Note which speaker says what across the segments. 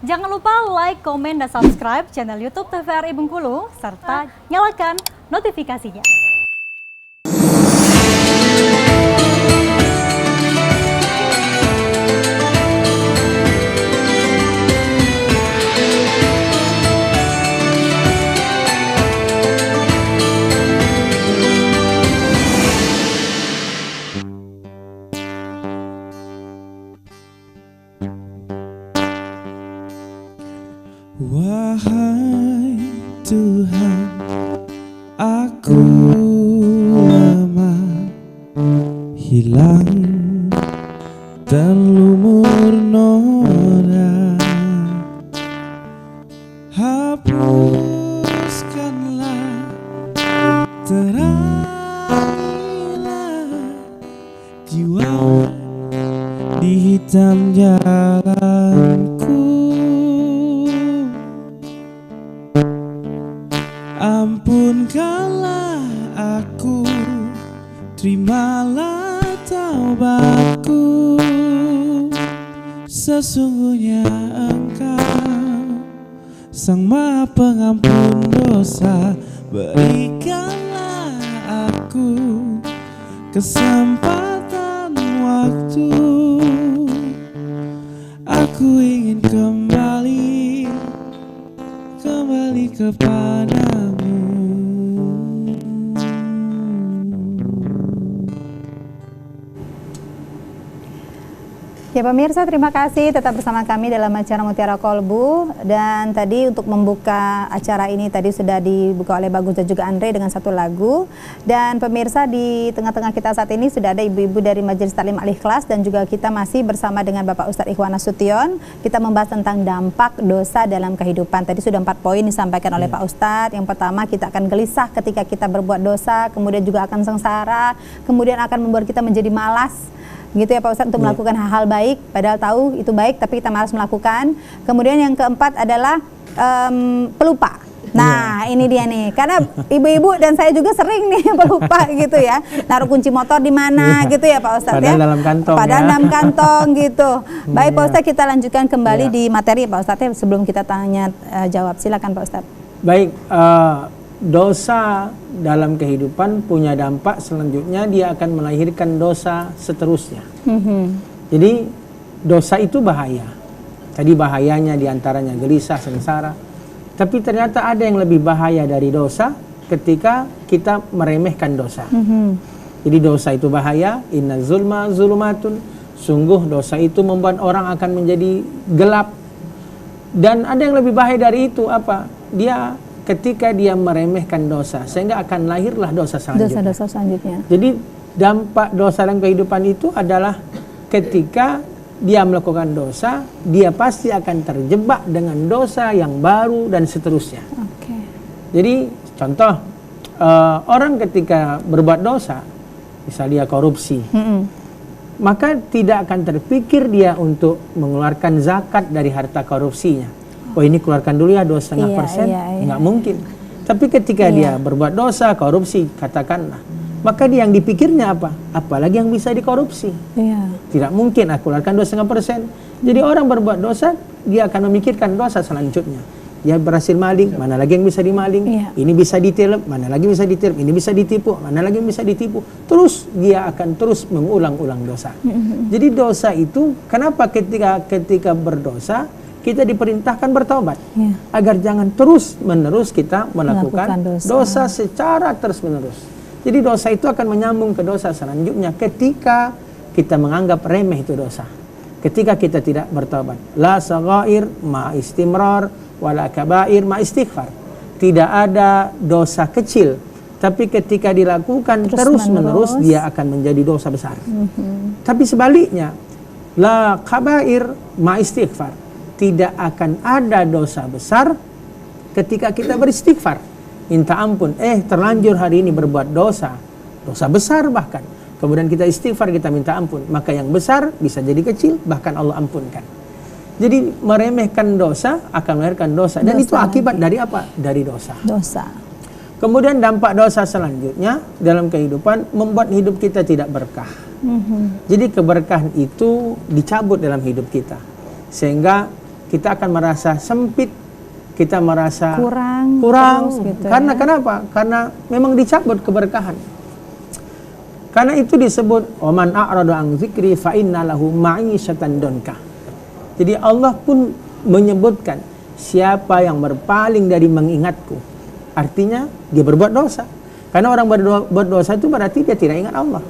Speaker 1: Jangan lupa like, komen, dan subscribe channel YouTube TVRI Bengkulu, serta nyalakan notifikasinya.
Speaker 2: Wahai Tuhan, aku lemah, hilang terlumur noda. Hapuskanlah, terangilah jiwa di hitam jalanku. Ampunkanlah aku, terimalah taubatku. Sesungguhnya Engkau Sang Maha Pengampun dosa. Berikanlah aku kesempatan waktu. Aku ingin kembali kepadamu.
Speaker 3: Ya pemirsa, terima kasih tetap bersama kami dalam acara Mutiara Kolbu. Dan tadi untuk membuka acara ini tadi sudah dibuka oleh Bagus dan juga Andre dengan satu lagu. Dan pemirsa, di tengah-tengah kita saat ini sudah ada ibu-ibu dari Majelis Taklim Al-Ikhlas, dan juga kita masih bersama dengan Bapak Ustadz Ikhwan Nasution. Kita membahas tentang dampak dosa dalam kehidupan. Tadi sudah 4 poin disampaikan oleh Pak Ustadz. Yang pertama, kita akan gelisah ketika kita berbuat dosa, kemudian juga akan sengsara, kemudian akan membuat kita menjadi malas, gitu ya Pak Ustadz, untuk melakukan hal-hal baik, padahal tahu itu baik tapi kita malas melakukan. Kemudian yang keempat adalah pelupa. Nah ini dia nih, karena ibu-ibu dan saya juga sering nih pelupa gitu ya, naruh kunci motor di mana gitu ya Pak Ustadz.
Speaker 4: Padahal
Speaker 3: ya
Speaker 4: dalam kantong,
Speaker 3: padahal dalam kantong gitu. Baik Pak Ustadz, kita lanjutkan kembali di materi Pak Ustadz sebelum kita tanya jawab. Silakan Pak Ustadz.
Speaker 4: Baik, dosa dalam kehidupan punya dampak selanjutnya, dia akan melahirkan dosa seterusnya. Jadi dosa itu bahaya. Tadi bahayanya diantaranya gelisah, sengsara. Tapi ternyata ada yang lebih bahaya dari dosa ketika kita meremehkan dosa. Jadi dosa itu bahaya. Inna zulma zulumatun. Sungguh dosa itu membuat orang akan menjadi gelap. Dan ada yang lebih bahaya dari itu apa? Ketika dia meremehkan dosa, sehingga akan lahirlah dosa selanjutnya.
Speaker 3: Dosa-dosa selanjutnya.
Speaker 4: Jadi dampak dosa dalam kehidupan itu adalah ketika dia melakukan dosa, dia pasti akan terjebak dengan dosa yang baru dan seterusnya. Jadi contoh, orang ketika berbuat dosa, misalnya dia korupsi, maka tidak akan terpikir dia untuk mengeluarkan zakat dari harta korupsinya. Oh ini keluarkan dulu ya 2,5%, nggak mungkin. Tapi ketika dia berbuat dosa, korupsi katakanlah, maka dia yang dipikirnya apa? Apalagi yang bisa dikorupsi. Tidak mungkin aku keluarkan 2,5%. Jadi orang berbuat dosa, dia akan memikirkan dosa selanjutnya. Dia berhasil maling, mana lagi yang bisa dimaling? Ini bisa ditipu, mana lagi bisa ditipu? Ini bisa ditipu, mana lagi yang bisa ditipu? Terus dia akan terus mengulang-ulang dosa. Jadi dosa itu, kenapa ketika berdosa kita diperintahkan bertobat, agar jangan terus-menerus kita melakukan dosa secara terus-menerus. Jadi dosa itu akan menyambung ke dosa selanjutnya ketika kita menganggap remeh itu dosa. Ketika kita tidak bertobat. La saghair ma istimrar wala kabair ma istighfar. Tidak ada dosa kecil, tapi ketika dilakukan terus-menerus dia akan menjadi dosa besar. Tapi sebaliknya, la kabair ma istighfar. Tidak akan ada dosa besar ketika kita beristighfar, minta ampun. Terlanjur hari ini berbuat dosa besar bahkan. Kemudian kita istighfar, kita minta ampun. Maka yang besar bisa jadi kecil, bahkan Allah ampunkan. Jadi meremehkan dosa akan melahirkan dosa. Dan itu akibat dari apa? Dari dosa. Kemudian dampak dosa selanjutnya dalam kehidupan membuat hidup kita tidak berkah. Jadi keberkahan itu dicabut dalam hidup kita. Sehingga kita akan merasa sempit, kita merasa
Speaker 3: Kurang terus gitu
Speaker 4: karena
Speaker 3: ya.
Speaker 4: kenapa? Karena memang dicabut keberkahan. Karena itu disebut waman a'rada an dzikri fa inna lahu ma'isyatan donka. Jadi Allah pun menyebutkan siapa yang berpaling dari mengingatku, artinya dia berbuat dosa. Karena orang berbuat dosa itu berarti dia tidak ingat Allah.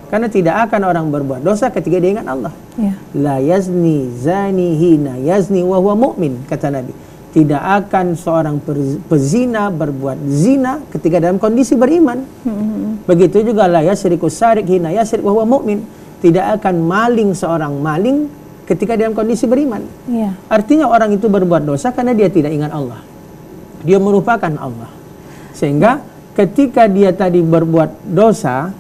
Speaker 4: Karena tidak akan orang berbuat dosa ketika dia ingat Allah.
Speaker 3: Ya.
Speaker 4: La yazni zani hina yazni wa huwa mu'min, kata Nabi. Tidak akan seorang pezina berbuat zina ketika dalam kondisi beriman. Begitu juga la yasriku sarik hina yasrik wa huwa mu'min. Tidak akan maling seorang maling ketika dalam kondisi beriman.
Speaker 3: Iya.
Speaker 4: Artinya orang itu berbuat dosa karena dia tidak ingat Allah. Dia merupakan Allah. Sehingga ketika dia tadi berbuat dosa,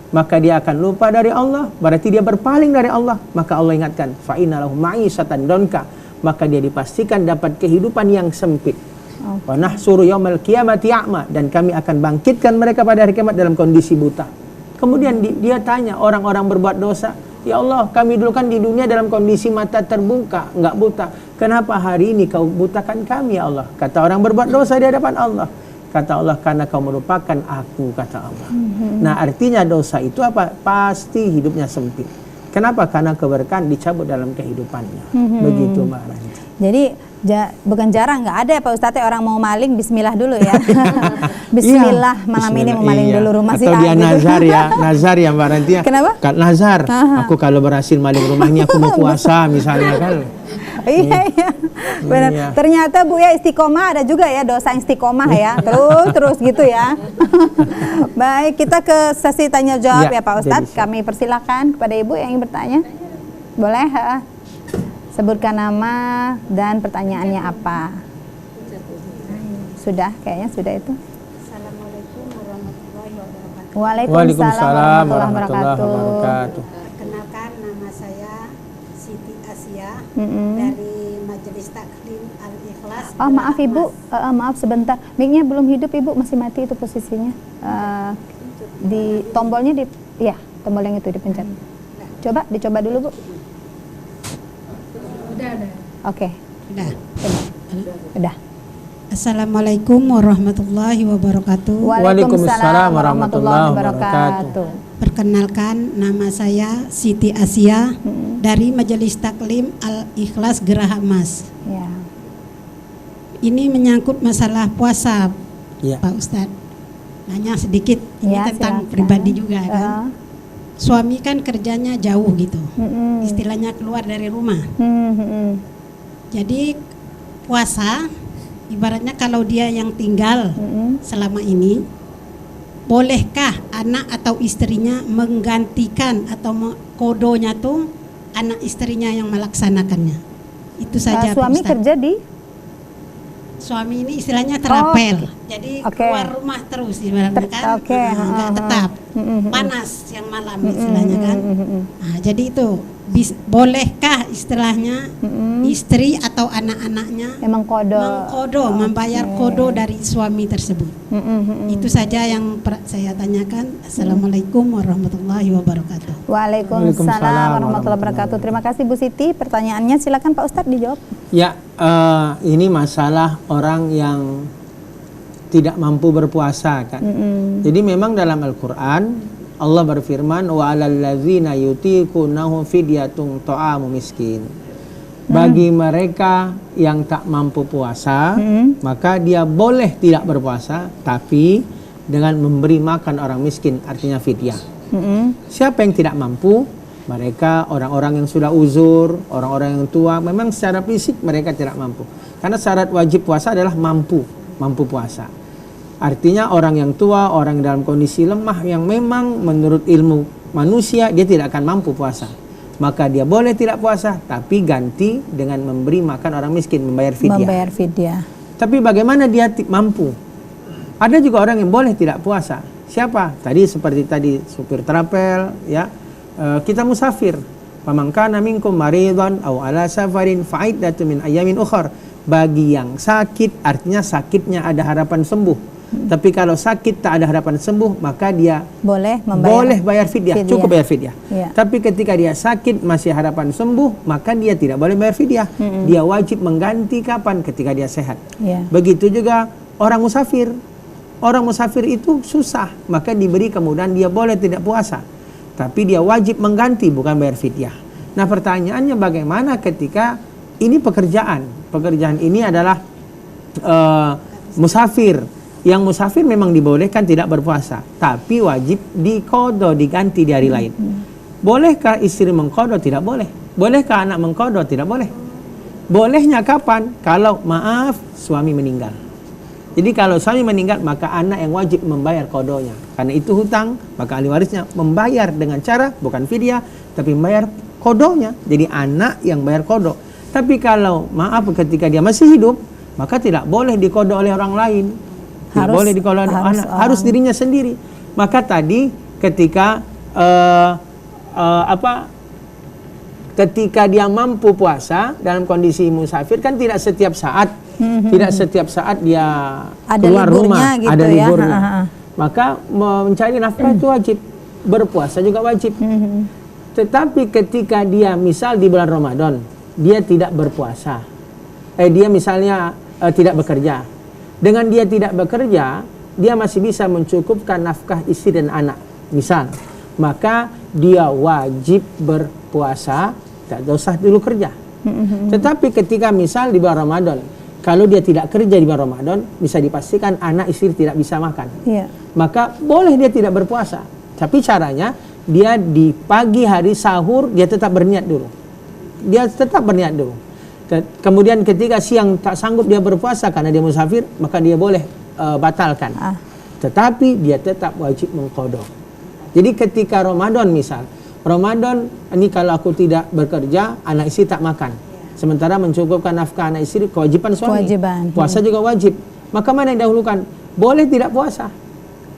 Speaker 4: maka dia akan lupa dari Allah, berarti dia berpaling dari Allah. Maka Allah ingatkan, fa inna lahu ma'isyatan donka, maka dia dipastikan dapat kehidupan yang sempit. Wa nahsuru yaumal qiyamati a'ma, dan kami akan bangkitkan mereka pada hari kiamat dalam kondisi buta. Kemudian dia tanya orang-orang berbuat dosa, ya Allah, kami dulu kan di dunia dalam kondisi mata terbuka, enggak buta. Kenapa hari ini kau butakan kami, ya Allah? Kata orang berbuat dosa di hadapan Allah. Kata Allah, karena kau merupakan aku, kata Allah. Nah, artinya dosa itu apa? Pasti hidupnya sempit. Kenapa? Karena keberkahan dicabut dalam kehidupannya. Begitu Mbak Ranti.
Speaker 3: Jadi bukan jarang, nggak ada ya Pak Ustadz orang mau maling Bismillah dulu ya. Bismillah malam ini mau maling dulu rumah si
Speaker 4: Atau
Speaker 3: A
Speaker 4: dia
Speaker 3: gitu.
Speaker 4: nazar ya, nazar ya Mbak Ranti ya.
Speaker 3: Kenapa?
Speaker 4: Nazar. Aku kalau berhasil maling rumah ini aku mau puasa misalnya kan.
Speaker 3: Iya. Benar.
Speaker 4: Iya.
Speaker 3: Ternyata Bu ya istiqomah ada juga ya dosa istiqomah ya. Terus gitu ya. Baik, kita ke sesi tanya jawab ya,
Speaker 4: Ya,
Speaker 3: Pak Ustadz.
Speaker 4: jadi
Speaker 3: Kami persilakan kepada Ibu yang ingin bertanya. Boleh? Sebutkan nama dan pertanyaannya apa. Sudah, kayaknya sudah itu.
Speaker 5: Assalamualaikum warahmatullahi wabarakatuh.
Speaker 3: Waalaikumsalam warahmatullahi wabarakatuh.
Speaker 5: Perkenalkan, nama saya Siti Asia
Speaker 3: Mm-mm.
Speaker 5: dari Majelis Taklim Al-Ikhlas.
Speaker 3: Oh maaf
Speaker 5: Geraha
Speaker 3: Ibu,
Speaker 5: Mas.
Speaker 3: maaf sebentar. Mic-nya belum hidup Ibu, masih mati itu posisinya. Di tombolnya ya tombol yang itu dipencet. Coba dicoba dulu Bu.
Speaker 5: Udah.
Speaker 3: Oke,
Speaker 5: Udah.
Speaker 3: udah.
Speaker 5: Assalamualaikum warahmatullahi wabarakatuh.
Speaker 4: Waalaikumsalam warahmatullahi wabarakatuh.
Speaker 5: Perkenalkan, nama saya Siti Asia dari Majelis Taklim Al-Ikhlas Geraha Mas.
Speaker 3: Ya.
Speaker 5: Ini menyangkut masalah puasa,
Speaker 4: Ya.
Speaker 5: Pak Ustadz. Nanya sedikit, ini
Speaker 3: Ya,
Speaker 5: tentang
Speaker 3: silakan.
Speaker 5: pribadi juga kan. Suami kan kerjanya jauh gitu,
Speaker 3: Mm-mm.
Speaker 5: istilahnya keluar dari rumah.
Speaker 3: Mm-mm.
Speaker 5: Jadi puasa, ibaratnya kalau dia yang tinggal
Speaker 3: Mm-mm.
Speaker 5: selama ini, bolehkah anak atau istrinya menggantikan atau kodonya tuh anak istrinya yang melaksanakannya? Itu saja Pak
Speaker 3: Suami
Speaker 5: Ustadz.
Speaker 3: kerja di
Speaker 5: Suami ini istilahnya terapel, jadi
Speaker 3: Oke.
Speaker 5: keluar rumah terus ibaratnya kan,
Speaker 3: Oke,
Speaker 5: nggak tetap, panas yang malam istilahnya kan. Nah, jadi itu bolehkah istilahnya istri atau anak-anaknya
Speaker 3: emang kodo.
Speaker 5: mengkodo, membayar kodo dari suami tersebut? Itu saja yang saya tanyakan. Assalamualaikum warahmatullahi wabarakatuh.
Speaker 3: Waalaikumsalam warahmatullahi wabarakatuh. Terima kasih Bu Siti. Pertanyaannya silakan Pak Ustadz dijawab.
Speaker 4: Ya, ini masalah orang yang tidak mampu berpuasa kan. Jadi memang dalam Al-Quran Allah berfirman wa 'alal ladzina yutiqunahu fidyatun ta'amu miskin. Bagi mereka yang tak mampu puasa, maka dia boleh tidak berpuasa, tapi dengan memberi makan orang miskin, artinya fidyah. Siapa yang tidak mampu? Mereka orang-orang yang sudah uzur, orang-orang yang tua, memang secara fisik mereka tidak mampu. Karena syarat wajib puasa adalah mampu puasa. Artinya orang yang tua, orang dalam kondisi lemah yang memang menurut ilmu manusia dia tidak akan mampu puasa. Maka dia boleh tidak puasa, tapi ganti dengan memberi makan orang miskin, membayar fidyah.
Speaker 3: Membayar fidyah.
Speaker 4: Tapi bagaimana dia mampu? Ada juga orang yang boleh tidak puasa. Siapa? Tadi seperti tadi supir trapel, ya. Kita musafir. Faman kana minkum maridhan aw ala safarin fa'iddatun min ayamin ukhra. Bagi yang sakit, artinya sakitnya ada harapan sembuh. Tapi kalau sakit tak ada harapan sembuh, maka dia
Speaker 3: Boleh membayar.
Speaker 4: boleh bayar fidyah, cukup bayar fidyah.
Speaker 3: Iya.
Speaker 4: Tapi ketika dia sakit masih harapan sembuh, maka dia tidak boleh bayar fidyah. Dia wajib mengganti kapan? Ketika dia sehat.
Speaker 3: Iya.
Speaker 4: Begitu juga orang musafir. Orang musafir itu susah, maka diberi kemudahan, dia boleh tidak puasa. Tapi dia wajib mengganti, bukan bayar fidyah. Nah, pertanyaannya bagaimana ketika ini pekerjaan? Pekerjaan ini adalah musafir. Yang musafir memang dibolehkan tidak berpuasa, tapi wajib diqadha, diganti di hari lain. Bolehkah istri mengqadha? Tidak boleh. Bolehkah anak mengqadha? Tidak boleh. Bolehnya kapan? Kalau maaf suami meninggal. Jadi kalau suami meninggal, maka anak yang wajib membayar qadhonya. Karena itu hutang, maka ahli warisnya membayar dengan cara bukan fidyah, tapi membayar qadhonya. Jadi anak yang bayar qadho. Tapi kalau maaf ketika dia masih hidup, maka tidak boleh diqadha oleh orang lain. Tidak boleh diqadha oleh anak, harus dirinya sendiri. Maka tadi ketika ketika dia mampu puasa dalam kondisi musafir, kan tidak setiap saat dia
Speaker 3: Ada
Speaker 4: keluar
Speaker 3: liburnya
Speaker 4: rumah,
Speaker 3: gitu
Speaker 4: ada
Speaker 3: ya.
Speaker 4: liburnya. Maka mencari nafkah itu wajib, berpuasa juga wajib. Tetapi ketika dia misal di bulan Ramadan dia tidak berpuasa, dia misalnya tidak bekerja. Dengan dia tidak bekerja, dia masih bisa mencukupkan nafkah istri dan anak, misal. Maka dia wajib berpuasa, tak usah dulu kerja. Tetapi ketika misal di bulan Ramadan, kalau dia tidak kerja di bulan Ramadan, bisa dipastikan anak istri tidak bisa makan.
Speaker 3: Iya.
Speaker 4: Maka boleh dia tidak berpuasa. Tapi caranya, dia di pagi hari sahur, dia tetap berniat dulu. Dia tetap berniat dulu. Kemudian ketika siang tak sanggup dia berpuasa karena dia musafir, maka dia boleh batalkan. Tetapi dia tetap wajib mengqadha. Jadi ketika Ramadan misal, Ramadan ini kalau aku tidak bekerja, anak istri tak makan. Sementara mencukupkan nafkah anak istri kewajiban suami.
Speaker 3: Kewajiban.
Speaker 4: Puasa juga wajib. Maka mana yang dahulukan? Boleh tidak puasa.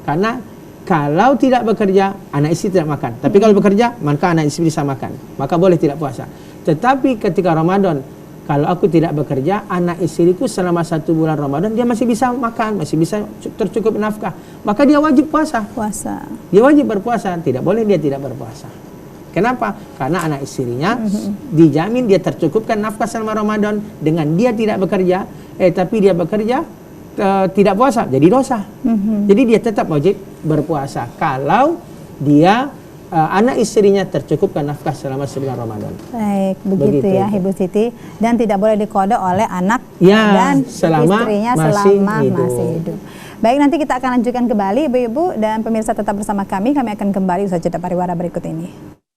Speaker 4: Karena kalau tidak bekerja, anak istri tidak makan. Tapi kalau bekerja, maka anak istri bisa makan. Maka boleh tidak puasa. Tetapi ketika Ramadan, kalau aku tidak bekerja, anak istriku selama 1 bulan Ramadan dia masih bisa makan, masih bisa tercukupi nafkah. Maka dia wajib puasa. Dia wajib berpuasa, tidak boleh dia tidak berpuasa. Kenapa? Karena anak istrinya dijamin dia tercukupkan nafkah selama Ramadan dengan dia tidak bekerja, tapi dia bekerja tidak puasa, jadi dosa. Jadi dia tetap wajib berpuasa kalau dia anak istrinya tercukupkan nafkah selama sebulan Ramadan.
Speaker 3: Baik, begitu ya Ibu Siti. Dan tidak boleh diqadha oleh anak
Speaker 4: ya,
Speaker 3: dan
Speaker 4: selama
Speaker 3: istrinya
Speaker 4: masih
Speaker 3: masih hidup. Baik, nanti kita akan lanjutkan kembali Ibu-ibu dan pemirsa tetap bersama kami. Kami akan kembali usaha jeda pariwara berikut ini.